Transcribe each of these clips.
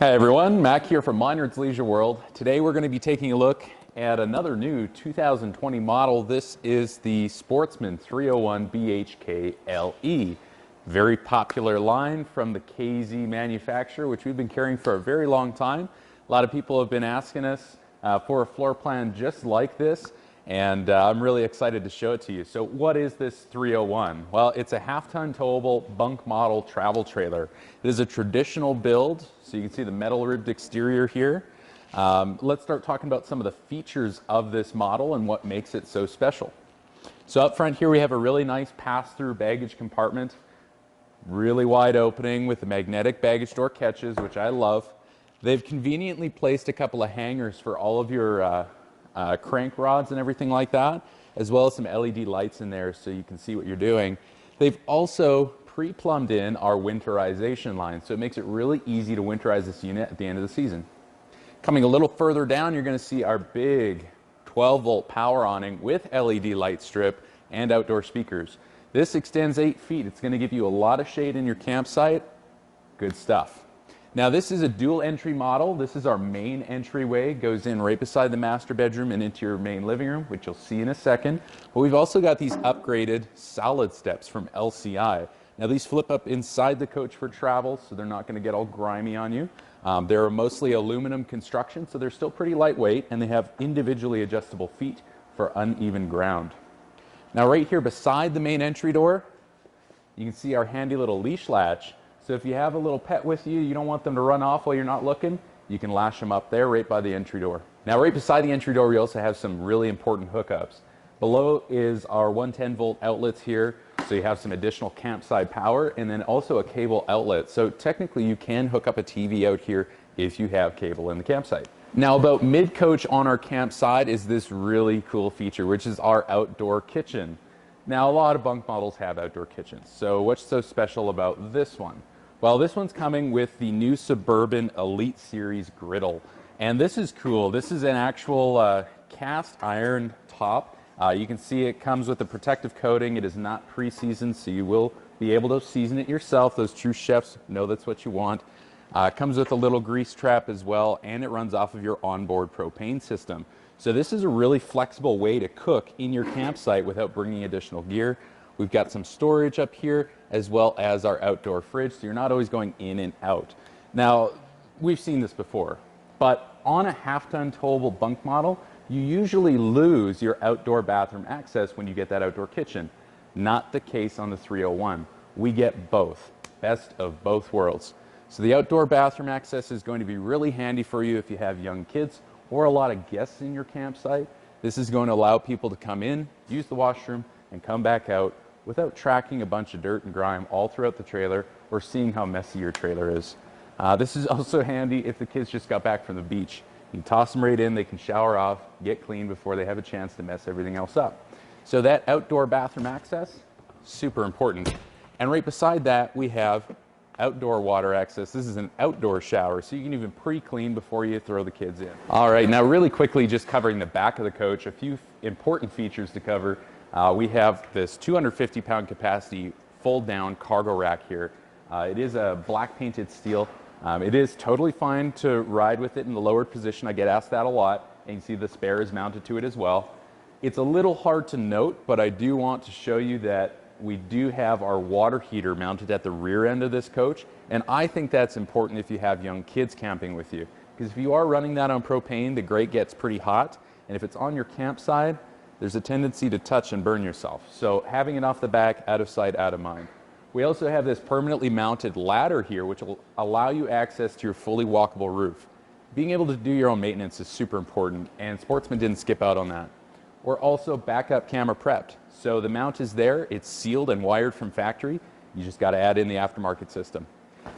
Hi everyone, Mac here from Minard's Leisure World. Today we're going to be taking a look at another new 2020 model. This is the Sportsmen 301BHKLE. Very popular line from the KZ manufacturer, which we've been carrying for a very long time. A lot of people have been asking us for a floor plan just like this, and I'm really excited to show it to you. So what is this 301? Well, it's a half-ton towable bunk model travel trailer. It is a traditional build, so you can see the metal ribbed exterior here. Let's start talking about some of the features of this model and what makes it so special. So up front here we have a really nice pass-through baggage compartment, really wide opening with the magnetic baggage door catches, which I love. They've conveniently placed a couple of hangers for all of your crank rods and everything like that, as well as some LED lights in there so you can see what you're doing. They've also pre-plumbed in our winterization line, so it makes it really easy to winterize this unit at the end of the season. Coming a little further down, you're going to see our big 12-volt power awning with LED light strip and outdoor speakers. This extends 8 feet. It's going to give you a lot of shade in your campsite. Good stuff. Now this is a dual entry model. This is our main entryway. It goes in right beside the master bedroom and into your main living room, which you'll see in a second. But we've also got these upgraded solid steps from LCI. Now these flip up inside the coach for travel, so they're not going to get all grimy on you. They're mostly aluminum construction, so they're still pretty lightweight, and they have individually adjustable feet for uneven ground. Now right here beside the main entry door, you can see our handy little leash latch. So if you have a little pet with you, you don't want them to run off while you're not looking, you can lash them up there right by the entry door. Now right beside the entry door we also have some really important hookups. Below is our 110-volt outlets here, so you have some additional campsite power, and then also a cable outlet. So technically you can hook up a TV out here if you have cable in the campsite. Now about mid-coach on our campsite is this really cool feature, which is our outdoor kitchen. Now a lot of bunk models have outdoor kitchens, so what's so special about this one? Well, this one's coming with the new Suburban Elite Series Griddle. And this is cool. This is an actual cast iron top. You can see it comes with a protective coating. It is not pre-seasoned, so you will be able to season it yourself. Those true chefs know that's what you want. It comes with a little grease trap as well, and it runs off of your onboard propane system. So this is a really flexible way to cook in your campsite without bringing additional gear. We've got some storage up here as well as our outdoor fridge, so you're not always going in and out. Now, we've seen this before, but on a half-ton towable bunk model, you usually lose your outdoor bathroom access when you get that outdoor kitchen. Not the case on the 301. We get both. Best of both worlds. So the outdoor bathroom access is going to be really handy for you if you have young kids or a lot of guests in your campsite. This is going to allow people to come in, use the washroom, and come back out without tracking a bunch of dirt and grime all throughout the trailer or seeing how messy your trailer is. This is also handy if the kids just got back from the beach. You can toss them right in, they can shower off, get clean before they have a chance to mess everything else up. So that outdoor bathroom access, super important. And right beside that we have outdoor water access. This is an outdoor shower, so you can even pre-clean before you throw the kids in. All right, now really quickly just covering the back of the coach, a few important features to cover. We have this 250-pound capacity fold-down cargo rack here. It is a black painted steel. It is totally fine to ride with it in the lowered position. I get asked that a lot, and you see the spare is mounted to it as well. It's a little hard to note, but I do want to show you that we do have our water heater mounted at the rear end of this coach, and I think that's important if you have young kids camping with you, because if you are running that on propane, the grate gets pretty hot, and if it's on your campsite, there's a tendency to touch and burn yourself. So having it off the back, out of sight, out of mind. We also have this permanently mounted ladder here, which will allow you access to your fully walkable roof. Being able to do your own maintenance is super important, and Sportsman didn't skip out on that. We're also backup camera prepped. So the mount is there, it's sealed and wired from factory. You just got to add in the aftermarket system.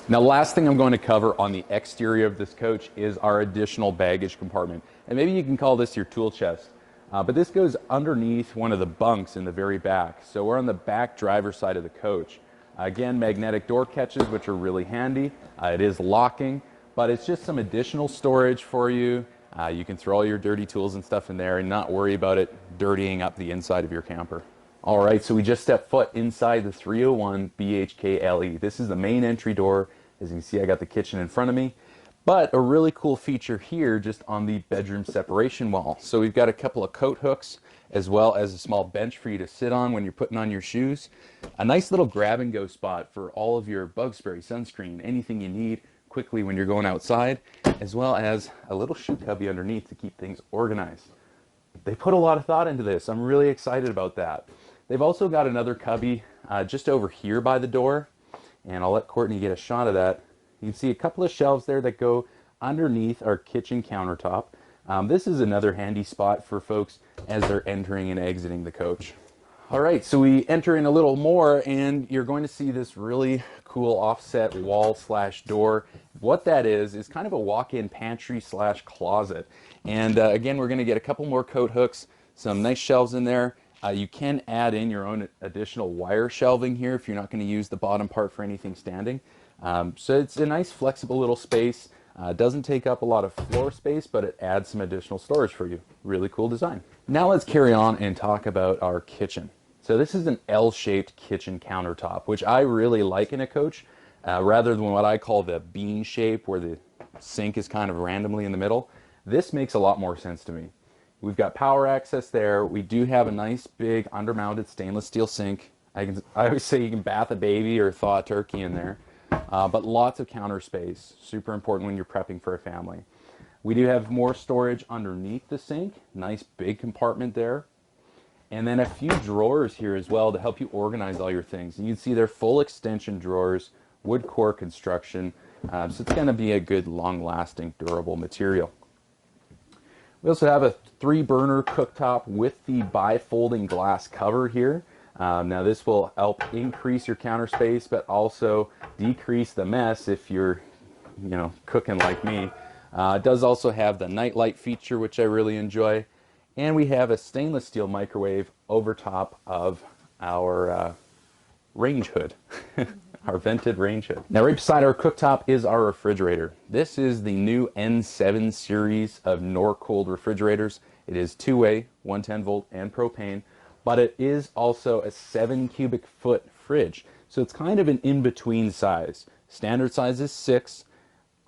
Now, last thing I'm going to cover on the exterior of this coach is our additional baggage compartment. And maybe you can call this your tool chest. But this goes underneath one of the bunks in the very back. So we're on the back driver's side of the coach. Again, magnetic door catches, which are really handy. It is locking, but it's just some additional storage for you. You can throw all your dirty tools and stuff in there and not worry about it dirtying up the inside of your camper. All right, so we just stepped foot inside the 301 BHKLE. This is the main entry door. As you can see, I got the kitchen in front of me. But a really cool feature here just on the bedroom separation wall. So we've got a couple of coat hooks as well as a small bench for you to sit on when you're putting on your shoes. A nice little grab and go spot for all of your bug spray, sunscreen, anything you need quickly when you're going outside, as well as a little shoe cubby underneath to keep things organized. They put a lot of thought into this. I'm really excited about that. They've also got another cubby just over here by the door, and I'll let Courtney get a shot of that. You can see a couple of shelves there that go underneath our kitchen countertop. This is another handy spot for folks as they're entering and exiting the coach. All right, so we enter in a little more and you're going to see this really cool offset wall slash door. What that is kind of a walk-in pantry slash closet. And again, we're going to get a couple more coat hooks, some nice shelves in there. You can add in your own additional wire shelving here if you're not going to use the bottom part for anything standing. So it's a nice flexible little space. Doesn't take up a lot of floor space, but it adds some additional storage for you. Really cool design. Now let's carry on and talk about our kitchen. So this is an L-shaped kitchen countertop, which I really like in a coach, rather than what I call the bean shape where the sink is kind of randomly in the middle. This makes a lot more sense to me. We've got power access there. We do have a nice big undermounted stainless steel sink. I always say you can bath a baby or thaw a turkey in there. But lots of counter space, super important when you're prepping for a family. We do have more storage underneath the sink, nice big compartment there. And then a few drawers here as well to help you organize all your things. And you can see they're full extension drawers, wood core construction, so it's going to be a good long-lasting, durable material. We also have a 3-burner cooktop with the bifolding glass cover here. Now this will help increase your counter space, but also decrease the mess if you're, cooking like me. It does also have the nightlight feature, which I really enjoy. And we have a stainless steel microwave over top of our range hood, our vented range hood. Now right beside our cooktop is our refrigerator. This is the new N7 series of Norcold refrigerators. It is two-way, 110 volt and propane. But it is also a 7 cubic foot fridge. So it's kind of an in-between size. Standard size is 6,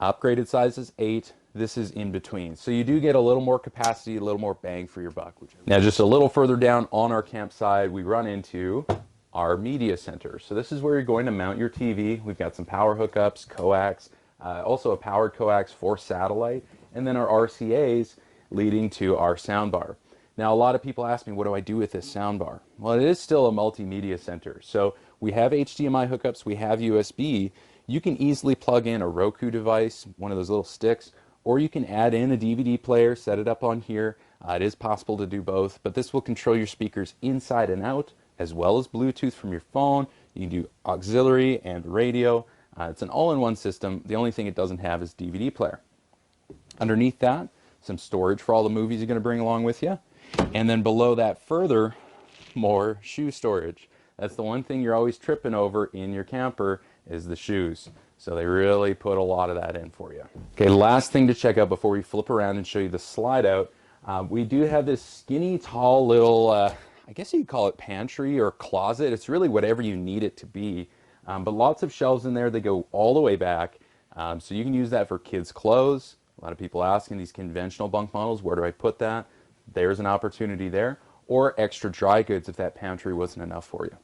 upgraded size is 8. This is in between. So you do get a little more capacity, a little more bang for your buck. Now just a little further down on our campsite, we run into our media center. So this is where you're going to mount your TV. We've got some power hookups, coax, also a powered coax for satellite, and then our RCAs leading to our soundbar. Now, a lot of people ask me, what do I do with this soundbar? Well, it is still a multimedia center. So we have HDMI hookups, we have USB. You can easily plug in a Roku device, one of those little sticks, or you can add in a DVD player, set it up on here. It is possible to do both, but this will control your speakers inside and out, as well as Bluetooth from your phone. You can do auxiliary and radio. It's an all-in-one system. The only thing it doesn't have is DVD player. Underneath that, some storage for all the movies you're going to bring along with you. And then below that further, more shoe storage. That's the one thing you're always tripping over in your camper is the shoes. So they really put a lot of that in for you. Okay, last thing to check out before we flip around and show you the slide out. We do have this skinny, tall little, I guess you'd call it pantry or closet. It's really whatever you need it to be. But lots of shelves in there. They go all the way back. So you can use that for kids' clothes. A lot of people ask in these conventional bunk models, where do I put that? There's an opportunity there. Or extra dry goods if that pantry wasn't enough for you.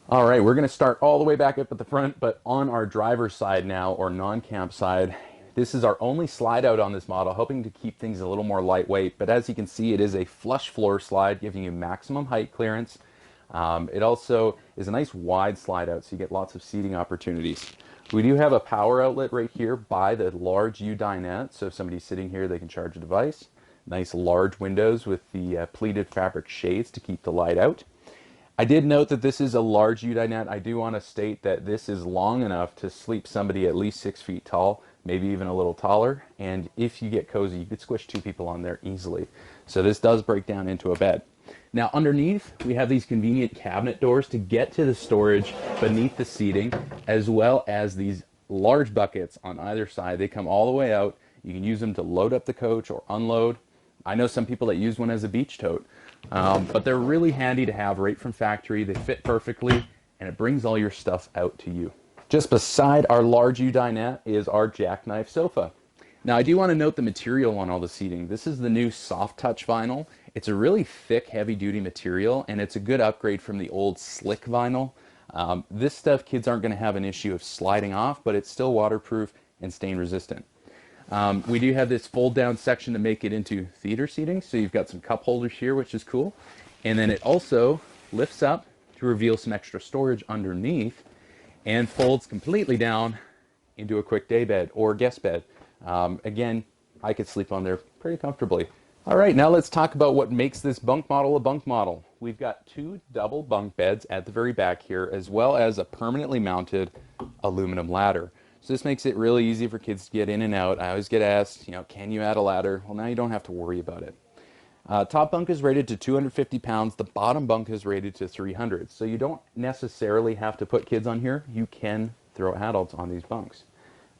All right, we're going to start all the way back up at the front, but on our driver's side now, or non-camp side. This is our only slide out on this model, hoping to keep things a little more lightweight. But as you can see, it is a flush floor slide, giving you maximum height clearance. It also is a nice wide slide out, so you get lots of seating opportunities. We do have a power outlet right here by the large U dinette, so if somebody's sitting here, they can charge a device. Nice large windows with the pleated fabric shades to keep the light out. I did note that this is a large U dinette. I do want to state that this is long enough to sleep somebody at least 6 feet tall, maybe even a little taller. And if you get cozy, you could squish 2 people on there easily. So this does break down into a bed. Now underneath, we have these convenient cabinet doors to get to the storage beneath the seating, as well as these large buckets on either side. They come all the way out. You can use them to load up the coach or unload. I know some people that use one as a beach tote, but they're really handy to have right from factory. They fit perfectly, and it brings all your stuff out to you. Just beside our large U dinette is our Jackknife Sofa. Now I do want to note the material on all the seating. This is the new soft touch vinyl. It's a really thick, heavy duty material, and it's a good upgrade from the old slick vinyl. This stuff kids aren't going to have an issue of sliding off, but it's still waterproof and stain resistant. We do have this fold down section to make it into theater seating, so you've got some cup holders here, which is cool. And then it also lifts up to reveal some extra storage underneath and folds completely down into a quick day bed or guest bed. Again, I could sleep on there pretty comfortably. All right, now let's talk about what makes this bunk model a bunk model. We've got 2 double bunk beds at the very back here, as well as a permanently mounted aluminum ladder. So this makes it really easy for kids to get in and out. I always get asked, can you add a ladder? Well, now you don't have to worry about it. Top bunk is rated to 250 pounds. The bottom bunk is rated to 300. So you don't necessarily have to put kids on here. You can throw adults on these bunks.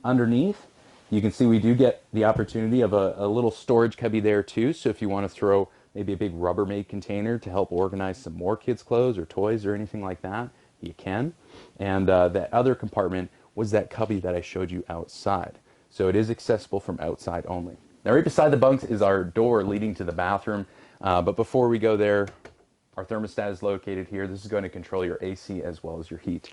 Underneath, you can see we do get the opportunity of a little storage cubby there too. So if you want to throw maybe a big Rubbermaid container to help organize some more kids' clothes or toys or anything like that, you can. And that other compartment was that cubby that I showed you outside. So it is accessible from outside only. Now right beside the bunks is our door leading to the bathroom. But before we go there, our thermostat is located here. This is going to control your AC as well as your heat.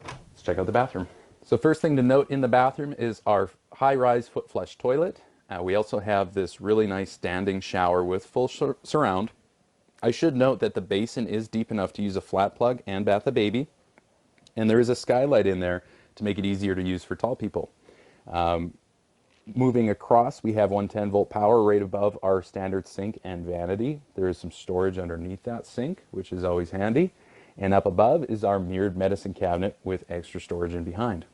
Let's check out the bathroom. So first thing to note in the bathroom is our high-rise foot flush toilet. We also have this really nice standing shower with full surround. I should note that the basin is deep enough to use a flat plug and bath a baby. And there is a skylight in there to make it easier to use for tall people. Moving across, we have 110 volt power right above our standard sink and vanity. There is some storage underneath that sink, which is always handy. And up above is our mirrored medicine cabinet with extra storage in behind.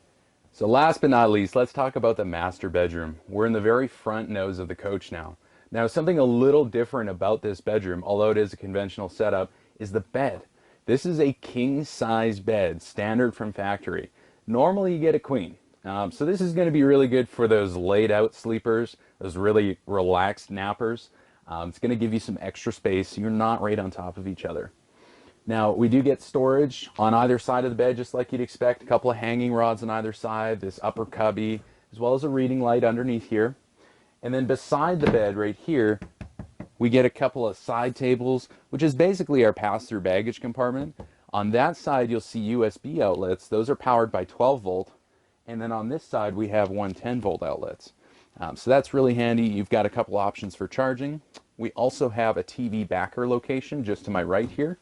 So last but not least, let's talk about the master bedroom. We're in the very front nose of the coach now. Now, something a little different about this bedroom, although it is a conventional setup, is the bed. This is a king-size bed, standard from factory. Normally you get a queen. So this is going to be really good for those laid-out sleepers, those really relaxed nappers. It's going to give you some extra space. You're not right on top of each other. Now, we do get storage on either side of the bed, just like you'd expect. A couple of hanging rods on either side, this upper cubby, as well as a reading light underneath here. And then beside the bed right here, we get a couple of side tables, which is basically our pass-through baggage compartment. On that side, you'll see USB outlets. Those are powered by 12 volt. And then on this side, we have 110 volt outlets. So that's really handy. You've got a couple options for charging. We also have a TV backer location just to my right here.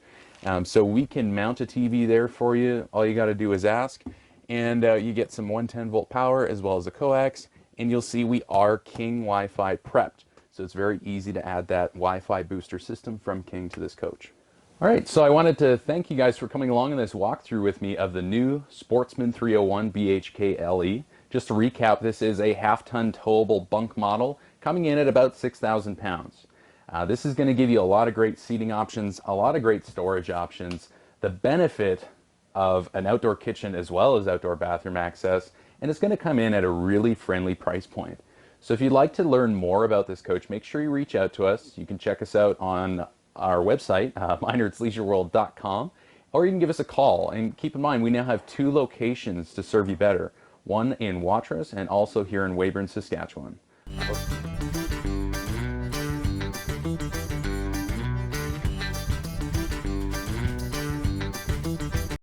So we can mount a TV there for you. All you got to do is ask. And you get some 110 volt power as well as a coax. And you'll see we are King Wi-Fi prepped. So it's very easy to add that Wi-Fi booster system from King to this coach. All right, so I wanted to thank you guys for coming along in this walkthrough with me of the new Sportsmen 301 BHKLE. Just to recap, this is a half-ton towable bunk model coming in at about 6,000 pounds. This is going to give you a lot of great seating options, a lot of great storage options, the benefit of an outdoor kitchen as well as outdoor bathroom access, and it's going to come in at a really friendly price point. So if you'd like to learn more about this coach, make sure you reach out to us. You can check us out on our website, minardsleisureworld.com, or you can give us a call. And keep in mind, we now have 2 locations to serve you better, one in Watrous and also here in Weyburn, Saskatchewan.